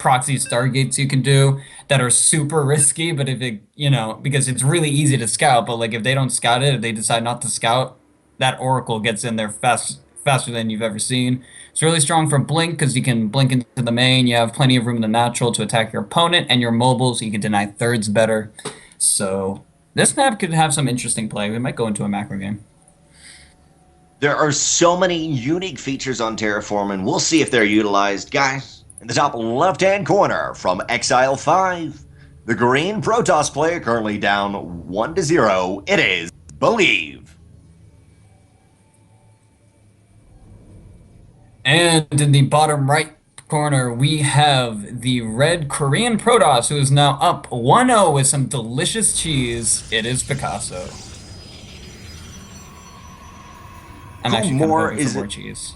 proxy stargates you can do that are super risky, but if it, because it's really easy to scout, but like if they don't scout it, if they decide not to scout, that Oracle gets in there faster than you've ever seen. It's really strong for blink because you can blink into the main. You have plenty of room in the natural to attack your opponent, and you're mobile, so you can deny thirds better. So this map could have some interesting play. We might go into a macro game. There are so many unique features on Terraform, and we'll see if they're utilized. Guys, in the top left-hand corner from Exile 5, the green Protoss player currently down 1-0. It is Believe. And in the bottom right corner, we have the red Korean Protoss, who is now up 1-0 with some delicious cheese. It is Picasso. I'm actually kind of hoping for more cheese.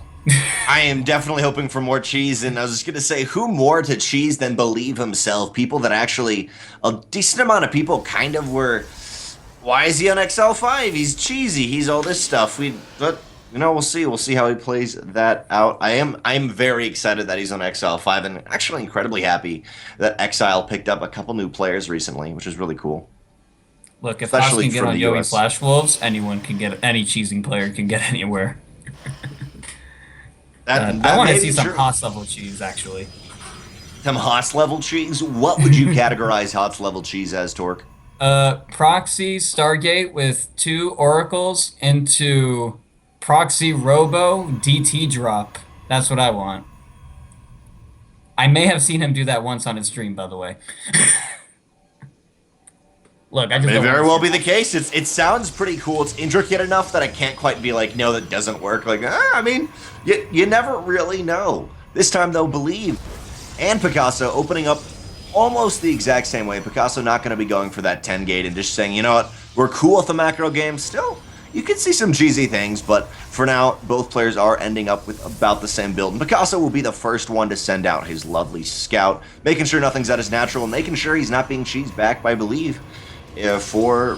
I am definitely hoping for more cheese, and I was just going to say, who more to cheese than Believe himself? People that actually, a decent amount of people kind of were, why is he on XL5? He's cheesy, he's all this stuff. But, we'll see. We'll see how he plays that out. I'm very excited that he's on XL5, and actually incredibly happy that Exile picked up a couple new players recently, which is really cool. Look, if Haas can get on Yowie Flash Wolves, anyone can get, any cheesing player can get anywhere. I want to see some Haas level cheese, actually. Some Haas level cheese? What would you categorize Haas level cheese as, Torkk? Proxy Stargate with 2 oracles into proxy Robo DT drop. That's what I want. I may have seen him do that once on his stream, by the way. Look, I just may very well be the case. It sounds pretty cool. It's intricate enough that I can't quite be like, no, that doesn't work. Like, I mean, you never really know. This time, though, Believe and Picasso opening up almost the exact same way. Picasso not going to be going for that 10 gate and just saying, you know what, we're cool with the macro game. Still, you can see some cheesy things, but for now, both players are ending up with about the same build. And Picasso will be the first one to send out his lovely scout, making sure nothing's at his natural, and making sure he's not being cheesed back by Believe. For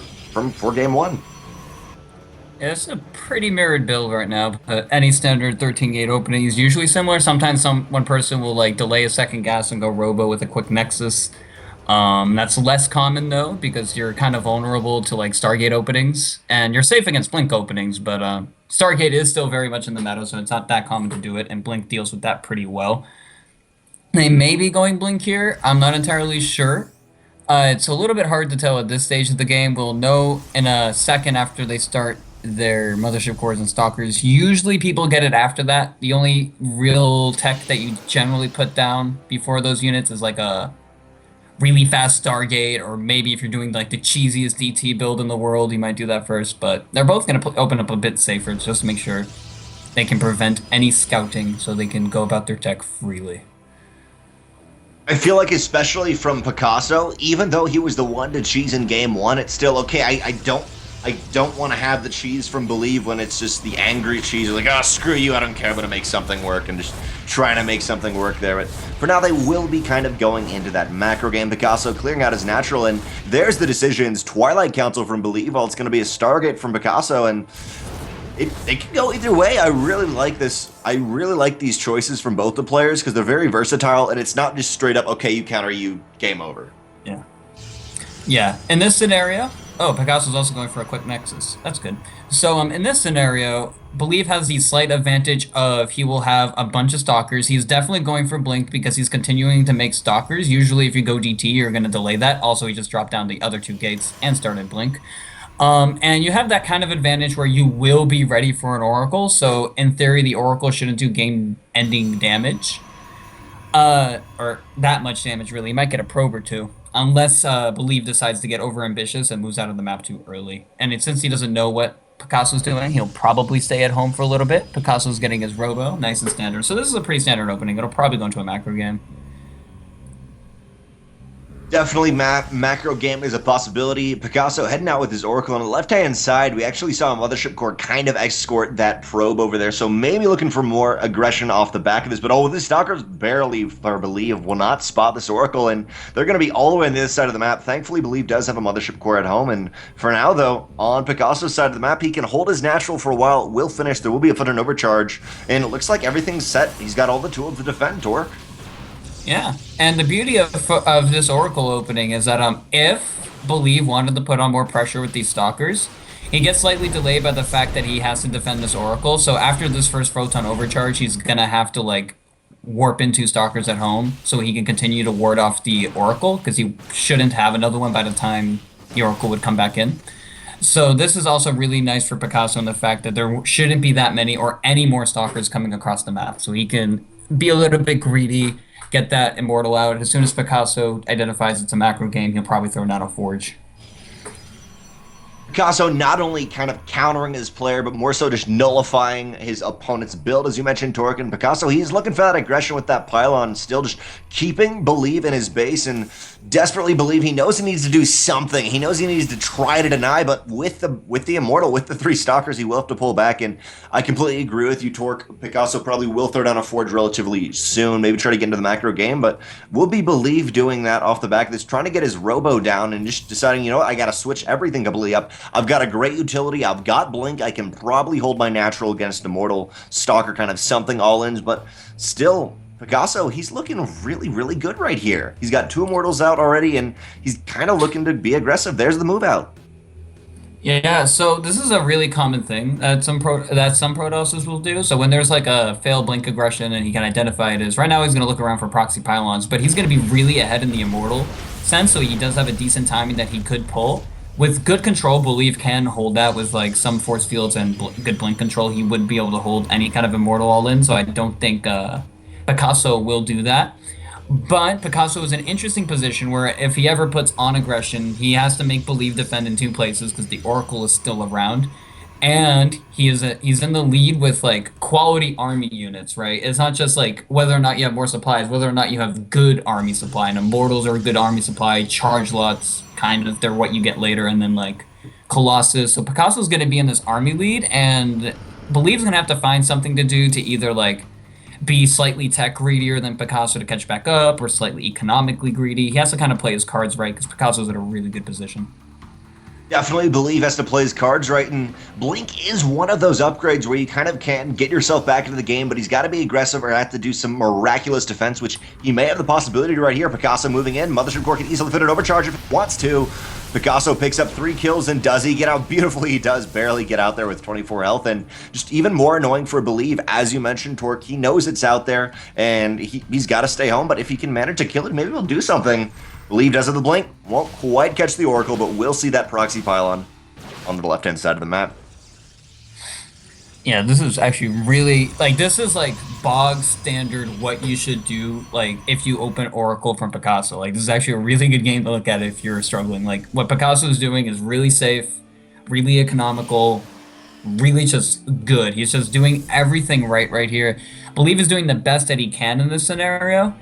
game 1. Yeah, it's a pretty mirrored build right now, but any standard 13 gate opening is usually similar. Sometimes one person will like delay a second gas and go Robo with a quick Nexus. That's less common though, because you're kind of vulnerable to like Stargate openings, and you're safe against Blink openings, but Stargate is still very much in the meta, so it's not that common to do it, and Blink deals with that pretty well. They may be going Blink here. I'm not entirely sure. It's a little bit hard to tell at this stage of the game. We'll know in a second after they start their Mothership Cores and Stalkers. Usually people get it after that. The only real tech that you generally put down before those units is like a really fast Stargate, or maybe if you're doing like the cheesiest DT build in the world, you might do that first. But they're both going to open up a bit safer just to make sure they can prevent any scouting so they can go about their tech freely. I feel like, especially from Picasso, even though he was the one to cheese in game 1, it's still okay. I don't want to have the cheese from Believe when it's just the angry cheese. Like, oh, screw you, I don't care, but to make something work, and just trying to make something work there. But for now, they will be kind of going into that macro game. Picasso clearing out his natural, and there's the decisions. Twilight Council from Believe, it's going to be a Stargate from Picasso, and it can go either way. I really like this. I really like these choices from both the players because they're very versatile, and it's not just straight up, okay, you counter, you game over. Yeah. Yeah. In this scenario, Picasso's also going for a quick Nexus. That's good. So in this scenario, Believe has the slight advantage of he will have a bunch of Stalkers. He's definitely going for Blink because he's continuing to make Stalkers. Usually if you go DT, you're going to delay that. Also, he just dropped down the other 2 gates and started Blink. And you have that kind of advantage where you will be ready for an Oracle, so in theory the Oracle shouldn't do game-ending damage. Or that much damage, really. You might get a probe or 2, unless Believe decides to get overambitious and moves out of the map too early. And since he doesn't know what Picasso's doing, he'll probably stay at home for a little bit. Picasso's getting his Robo, nice and standard. So this is a pretty standard opening. It'll probably go into a macro game. Definitely macro game is a possibility. Picasso heading out with his Oracle on the left-hand side. We actually saw a Mothership Core kind of escort that probe over there, so maybe looking for more aggression off the back of this. But the Stalkers barely, or Believe, will not spot this Oracle, and they're going to be all the way on this side of the map. Thankfully, Believe does have a Mothership Core at home, and for now, though, on Picasso's side of the map, he can hold his natural for a while. Will finish. There will be a foot and overcharge, and it looks like everything's set. He's got all the tools to defend, Torkk. Yeah, and the beauty of this Oracle opening is that if Believe wanted to put on more pressure with these Stalkers, he gets slightly delayed by the fact that he has to defend this Oracle. So after this first Photon Overcharge, he's gonna have to like warp into Stalkers at home so he can continue to ward off the Oracle because he shouldn't have another one by the time the Oracle would come back in. So this is also really nice for Picasso in the fact that there shouldn't be that many or any more stalkers coming across the map. So he can be a little bit greedy, get that immortal out. As soon as Picasso identifies it's a macro game, he'll probably throw down a forge. Picasso not only kind of countering his player, but more so just nullifying his opponent's build, as you mentioned, Torkk. And Picasso, he's looking for that aggression with that pylon, still just keeping Believe in his base and desperately Believe he knows he needs to do something. He knows he needs to try to deny, but with the Immortal, with the 3 Stalkers, he will have to pull back. And I completely agree with you, Torkk. Picasso probably will throw down a Forge relatively soon, maybe try to get into the macro game, but will be Believe doing that off the back of this, trying to get his Robo down and just deciding, you know what, I got to switch everything completely up. I've got a great utility. I've got Blink. I can probably hold my natural against Immortal, Stalker, kind of something all-ins, but still, Picasso, he's looking really, really good right here. He's got 2 Immortals out already, and he's kind of looking to be aggressive. There's the move out. Yeah, so this is a really common thing that some Protosses will do. So when there's like a failed blink aggression and he can identify it as right now he's gonna look around for proxy pylons, but he's gonna be really ahead in the Immortal sense, so he does have a decent timing that he could pull. With good control, Believe can hold that with like some force fields and good blink control. He would be able to hold any kind of Immortal all in, so I don't think Picasso will do that. But Picasso is in an interesting position where if he ever puts on aggression, he has to make Believe defend in 2 places because the Oracle is still around. And he's in the lead with like quality army units, right? It's not just like whether or not you have more supplies, whether or not you have good army supply. And Immortals are a good army supply, charge lots, kind of, they're what you get later, and then like Colossus. So Picasso's gonna be in this army lead, and Believe's gonna have to find something to do to either like be slightly tech greedier than Picasso to catch back up, or slightly economically greedy. He has to kind of play his cards right because Picasso's in a really good position. Definitely Believe has to play his cards right, and Blink is one of those upgrades where you kind of can get yourself back into the game, but he's got to be aggressive or have to do some miraculous defense, which he may have the possibility to right here. Picasso moving in. Mothership Core can easily fit an overcharge if he wants to. Picasso picks up 3 kills, and does he get out beautifully? He does barely get out there with 24 health, and just even more annoying for Believe, as you mentioned, Torkk. He knows it's out there, and he's got to stay home, but if he can manage to kill it, maybe he'll do something. Believe does have the blink, won't quite catch the Oracle, but we'll see that proxy pylon on the left-hand side of the map. Yeah, this is actually really, like, this is like bog standard what you should do, like, if you open Oracle from Picasso. Like, this is actually a really good game to look at if you're struggling. Like, what Picasso is doing is really safe, really economical, really just good. He's just doing everything right here. Believe is doing the best that he can in this scenario.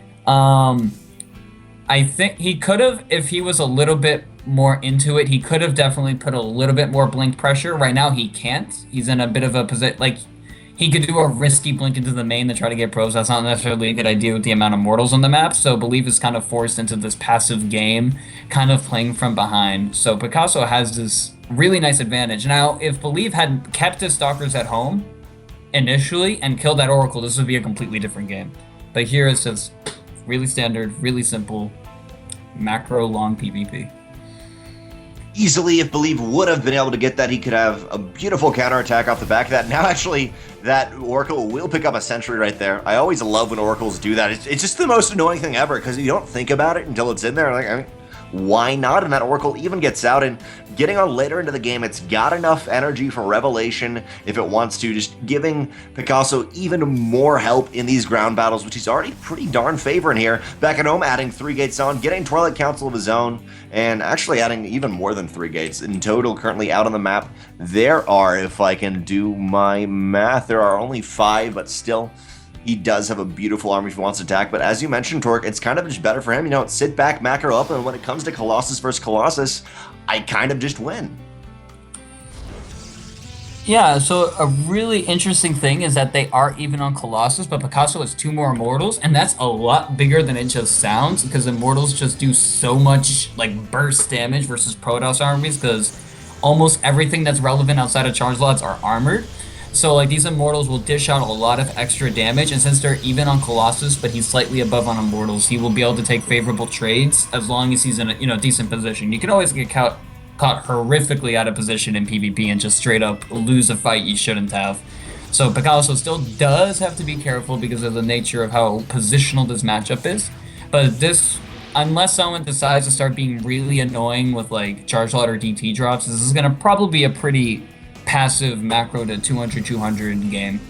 I think he could have, if he was a little bit more into it, he could have definitely put a little bit more blink pressure. Right now he can't. He's in a bit of a position, like, he could do a risky blink into the main to try to get pros. That's not necessarily a good idea with the amount of mortals on the map, so Believe is kind of forced into this passive game, kind of playing from behind. So Picasso has this really nice advantage. Now, if Believe had kept his Stalkers at home initially and killed that Oracle, this would be a completely different game. But here it's just really standard, really simple, macro long PvP. Easily, if Believe would have been able to get that, he could have a beautiful counterattack off the back of that. Now, actually, that Oracle will pick up a sentry right there. I always love when Oracles do that. It's just the most annoying thing ever, because you don't think about it until it's in there. Like, I mean, why not? And that Oracle even gets out, and getting on later into the game, it's got enough energy for Revelation if it wants to, just giving Picasso even more help in these ground battles, which he's already pretty darn favoring here. Back at home, adding 3 gates on, getting Twilight Council of his own, and actually adding even more than 3 gates in total currently out on the map. There are, if I can do my math, there are only 5, but still, he does have a beautiful army if he wants to attack, but as you mentioned, Torkk, it's kind of just better for him, you know, sit back, macro up, and when it comes to Colossus versus Colossus, I kind of just win. Yeah, so a really interesting thing is that they are even on Colossus, but Picasso has 2 more Immortals, and that's a lot bigger than it just sounds, because Immortals just do so much, like, burst damage versus Protoss armies, because almost everything that's relevant outside of charge lots are armored. So like these Immortals will dish out a lot of extra damage, and since they're even on Colossus, but he's slightly above on Immortals, he will be able to take favorable trades as long as he's in a decent position. You can always get caught horrifically out of position in PvP and just straight up lose a fight you shouldn't have. So Picasso still does have to be careful because of the nature of how positional this matchup is. But this, unless someone decides to start being really annoying with like charge lot or DT drops, this is gonna probably be a pretty passive macro to 200-200 game.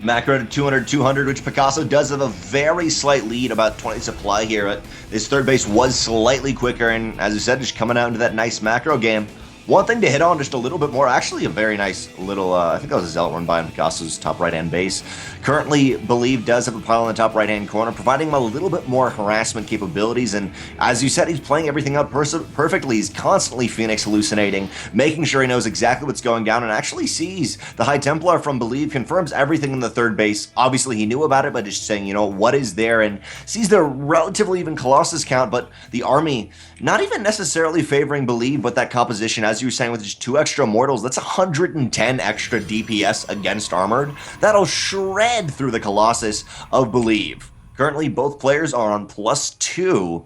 Macro to 200-200, which Picasso does have a very slight lead, about 20 supply here. His third base was slightly quicker, and as you said, just coming out into that nice macro game. One thing to hit on just a little bit more, actually a very nice little, I think that was a Zealot run by on Picasso's top right-hand base. Currently, Believe does have a pile in the top right-hand corner, providing him a little bit more harassment capabilities, and as you said, he's playing everything out perfectly. He's constantly Phoenix hallucinating, making sure he knows exactly what's going down, and actually sees the High Templar from Believe, confirms everything in the third base. Obviously, he knew about it, but just saying, what is there, and sees the relatively even Colossus count, but the army not even necessarily favoring Believe, but that composition, as you were saying, with just 2 extra Immortals, that's 110 extra DPS against Armored. That'll shred through the Colossus of Believe. Currently, both players are on +2.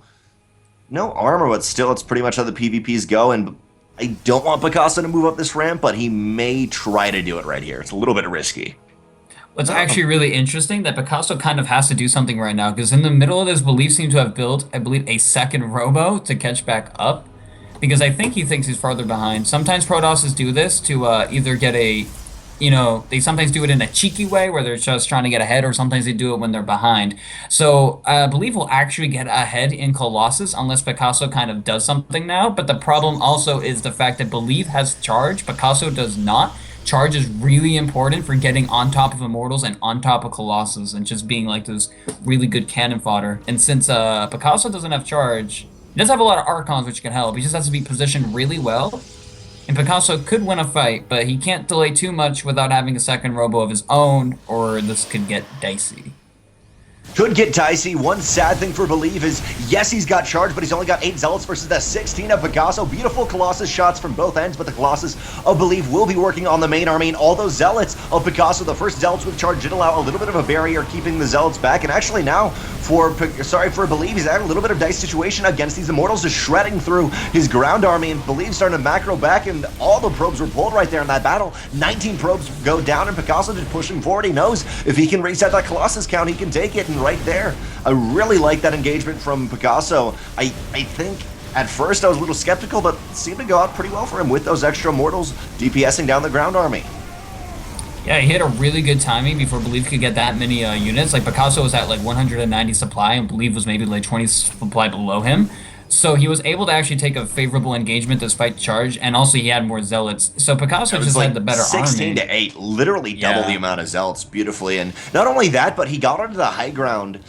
No armor, but still, it's pretty much how the PvPs go, and I don't want Picasso to move up this ramp, but he may try to do it right here. It's a little bit risky. What's actually really interesting that Picasso kind of has to do something right now, because in the middle of this, Believe seems to have built, I believe, a second Robo to catch back up, because I think he thinks he's farther behind. Sometimes Protosses do this to either get a, they sometimes do it in a cheeky way where they're just trying to get ahead, or sometimes they do it when they're behind. So I believe we'll actually get ahead in Colossus unless Picasso kind of does something now, but the problem also is the fact that Believe has charge, Picasso does not. Charge is really important for getting on top of Immortals and on top of Colossus and just being like this really good cannon fodder. And since Picasso doesn't have charge, he does have a lot of Archons which can help. He just has to be positioned really well. And Picasso could win a fight, but he can't delay too much without having a second Robo of his own, or this could get dicey. Could get dicey. One sad thing for Believe is, yes, he's got charge, but he's only got 8 Zealots versus the 16 of Picasso. Beautiful Colossus shots from both ends, but the Colossus of Believe will be working on the main army, and all those Zealots of Picasso, the first Zealots with charge, did allow a little bit of a barrier, keeping the Zealots back, and actually now, for Believe, he's had a little bit of dice situation against these Immortals, just shredding through his ground army, and Believe starting to macro back, and all the probes were pulled right there in that battle. 19 probes go down, and Picasso just pushing forward. He knows if he can reset that Colossus count, he can take it, and right there, I really like that engagement from Picasso. I think at first I was a little skeptical, but it seemed to go out pretty well for him with those extra Immortals DPSing down the ground army. Yeah, he had a really good timing before Believe could get that many units. Like Picasso was at like 190 supply and Believe was maybe like 20 supply below him. So he was able to actually take a favorable engagement despite charge, and also he had more Zealots. So Picasso just like had the better 16 army. to 8, literally double the amount of Zealots beautifully. And not only that, but he got onto the high ground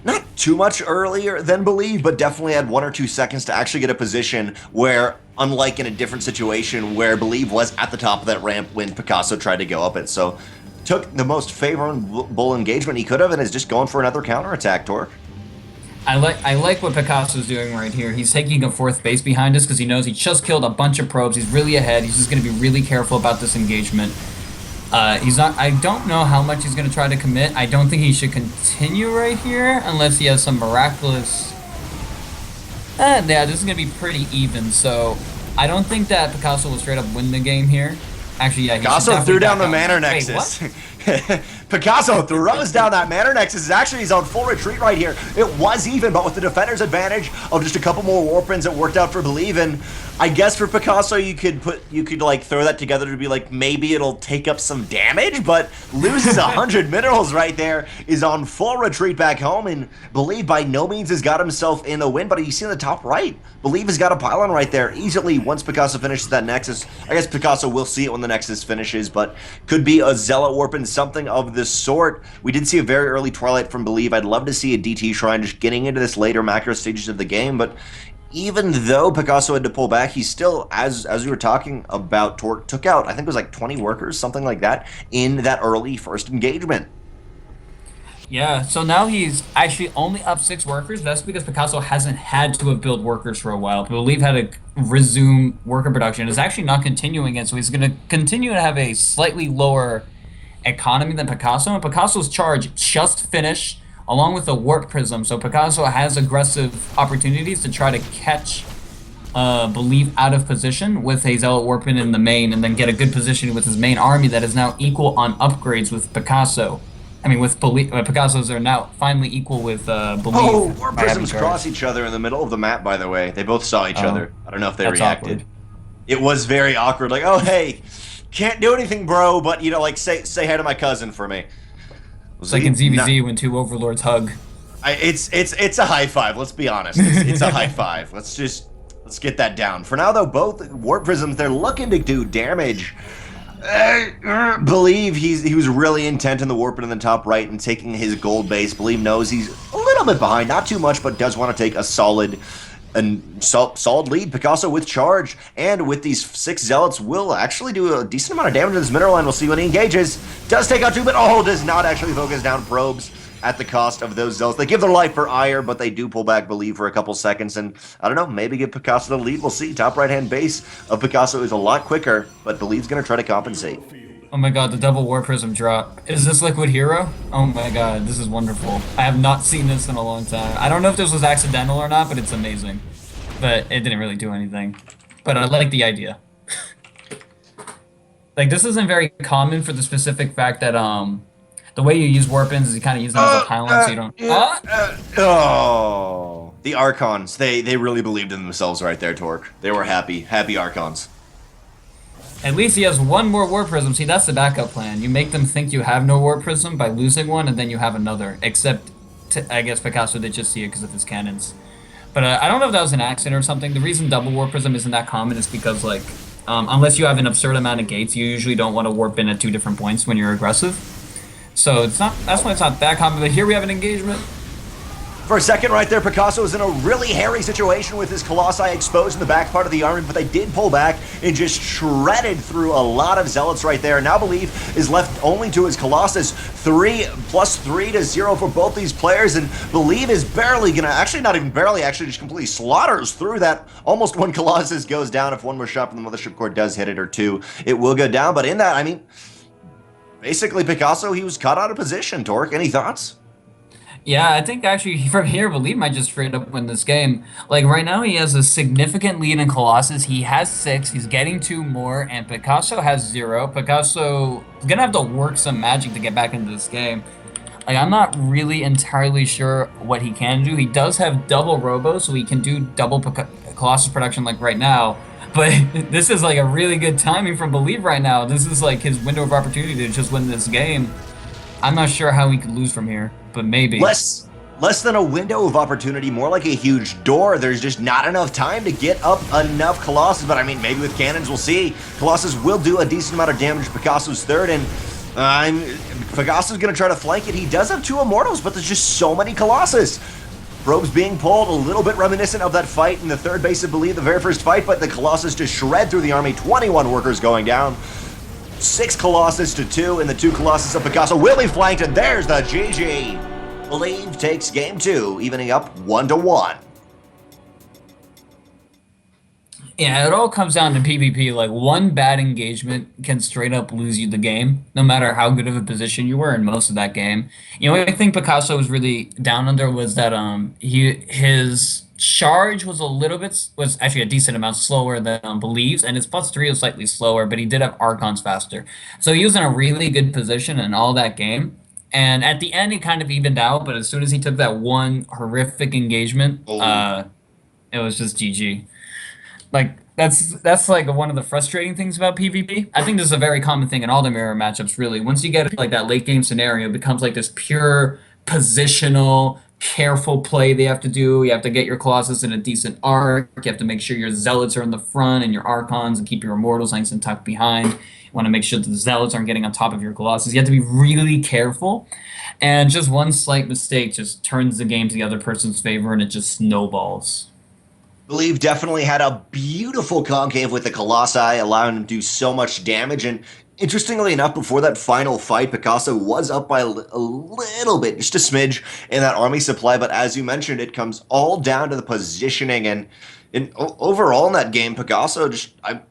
not too much earlier than Believe, but definitely had 1 or 2 seconds to actually get a position where, unlike in a different situation where Believe was at the top of that ramp when Picasso tried to go up it. So took the most favorable engagement he could have and is just going for another counterattack, Torkk. I like what Picasso's doing right here. He's taking a 4th base behind us because he knows he just killed a bunch of probes. He's really ahead. He's just going to be really careful about this engagement. He's not. I don't know how much he's going to try to commit. I don't think he should continue right here unless he has some miraculous. Yeah, this is going to be pretty even. So I don't think that Picasso will straight up win the game here. Actually, yeah, Picasso threw down the Manor Nexus. Picasso throws down that Manor Nexus. Actually, he's on full retreat right here. It was even, but with the defender's advantage of just a couple more Warpins, it worked out for Believe. And I guess for Picasso, you could like throw that together to be like, maybe it'll take up some damage, but loses 100 minerals right there, is on full retreat back home, and Believe by no means has got himself in a win, but you see in the top right, Believe has got a pylon right there easily once Picasso finishes that Nexus. I guess Picasso will see it when the Nexus finishes, but could be a Zealot Warpin, something of this sort. We did see a very early Twilight from Believe. I'd love to see a DT Shrine just getting into this later macro stages of the game, but even though Picasso had to pull back, he still, as we were talking about, Torkk took out, I think it was like 20 workers, something like that, in that early first engagement. Yeah, so now he's actually only up 6 workers. That's because Picasso hasn't had to have built workers for a while. Believe had to resume worker production. It's actually not continuing it, so he's going to continue to have a slightly lower economy than Picasso. And Picasso's charge just finished along with the warp prism. So Picasso has aggressive opportunities to try to catch Believe out of position with a Zealot Warpin in the main, and then get a good position with his main army that is now equal on upgrades with Picasso. I mean, with Believe, Picasso's are now finally equal with Believe. Oh, warp by having prisms charge. cross each other in the middle of the map, by the way. They both saw each Oh, other. I don't know if they that's reacted. awkward. It was very awkward. Like, oh, hey, can't do anything, bro, but, you know, like, say hi to my cousin for me. It's like in ZVZ when two overlords hug. It's a high five. Let's be honest. It's a high five. Let's get that down. For now, though, both warp prisms, they're looking to do damage. Believe he was really intent in the warping in the top right and taking his gold base. Believe knows he's a little bit behind, not too much, but does want to take a solid lead. Picasso with charge and with these 6 zealots will actually do a decent amount of damage to this mineral line. We'll see when he engages. Does take out 2, but does not actually focus down probes at the cost of those zealots. They give their life for ire, but they do pull back Believe for a couple seconds, and I don't know, maybe give Picasso the lead. We'll see. Top right-hand base of Picasso is a lot quicker, but Believe's going to try to compensate. Oh my god, the double War Prism drop. Is this Liquid Hero? Oh my god, this is wonderful. I have not seen this in a long time. I don't know if this was accidental or not, but it's amazing. But it didn't really do anything. But I like the idea. Like, this isn't very common for the specific fact that, the way you use Warpins is you kind of use them as a pylon, so you don't... Oh, the Archons. They really believed in themselves right there, Torkk. They were happy Archons. At least he has one more War Prism. See, that's the backup plan. You make them think you have no War Prism by losing one, and then you have another. Except, I guess Picasso did just see it because of his cannons. But I don't know if that was an accident or something. The reason double War Prism isn't that common is because, like, unless you have an absurd amount of gates, you usually don't want to warp in at 2 different points when you're aggressive. So it's not. That's why it's not that common. But here we have an engagement. For a second right there, Picasso is in a really hairy situation with his Colossi exposed in the back part of the army, but they did pull back and just shredded through a lot of Zealots right there. Now Believe is left only to his Colossus. 3 plus 3 to 0 for both these players, and Believe is barely gonna, actually not even barely, actually just completely slaughters through that. Almost one Colossus goes down. If one more shot from the Mothership Core does hit it, or 2, it will go down. But in that, I mean, basically Picasso, he was caught out of position. Torkk, any thoughts? Yeah, I think actually from here, Believe might just straight up win this game. Like right now, he has a significant lead in Colossus. He has 6. He's getting 2 more, and Picasso has 0. Picasso is gonna have to work some magic to get back into this game. Like I'm not really entirely sure what he can do. He does have double Robo, so he can do double Colossus production like right now. But this is like a really good timing from Believe right now. This is like his window of opportunity to just win this game. I'm not sure how he could lose from here, but maybe. Less than a window of opportunity, more like a huge door. There's just not enough time to get up enough Colossus, but I mean, maybe with cannons, we'll see. Colossus will do a decent amount of damage to Picasso's 3rd, and Picasso's gonna try to flank it. He does have 2 Immortals, but there's just so many Colossus. Probes being pulled, a little bit reminiscent of that fight in the 3rd base of Believe, the very first fight, but the Colossus just shred through the army. 21 workers going down. 6 Colossus to 2, and the 2 Colossus of Picasso will be flanked, and there's the GG. Believe takes game 2, evening up 1-1. Yeah, it all comes down to PvP. Like one bad engagement can straight up lose you the game, no matter how good of a position you were in most of that game. You know, what I think Picasso was really down under was that his charge was was actually a decent amount slower than Believes, and his +3 was slightly slower, but he did have Archons faster. So he was in a really good position in all that game. And at the end, he kind of evened out, but as soon as he took that one horrific engagement, it was just GG. Like that's like one of the frustrating things about PvP. I think this is a very common thing in all the mirror matchups, really. Once you get like that late game scenario, it becomes like this pure positional, careful play they have to do. You have to get your Colossus in a decent arc. You have to make sure your Zealots are in the front and your Archons, and keep your Immortals nice and tucked behind. You want to make sure that the Zealots aren't getting on top of your Colossus. You have to be really careful. And just one slight mistake just turns the game to the other person's favor, and it just snowballs. Believe definitely had a beautiful concave with the Colossi, allowing him to do so much damage, and Interestingly enough, before that final fight, Picasso was up by a little bit, just a smidge in that army supply. But as you mentioned, it comes all down to the positioning. And overall in that game, Picasso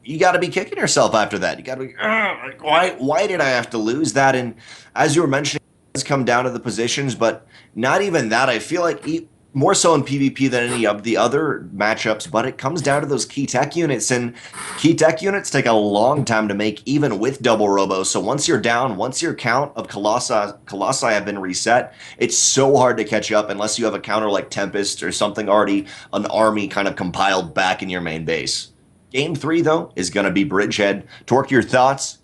you got to be kicking yourself after that. You got to be, like, why did I have to lose that? And as you were mentioning, it does come down to the positions, but not even that. I feel like more so in PvP than any of the other matchups, but it comes down to those key tech units, and key tech units take a long time to make even with double robo. So once you're down, once your count of colossi have been reset, it's so hard to catch up unless you have a counter like Tempest or something already, an army kind of compiled back in your main base. Game 3, though, is going to be Bridgehead. Torkk, your thoughts?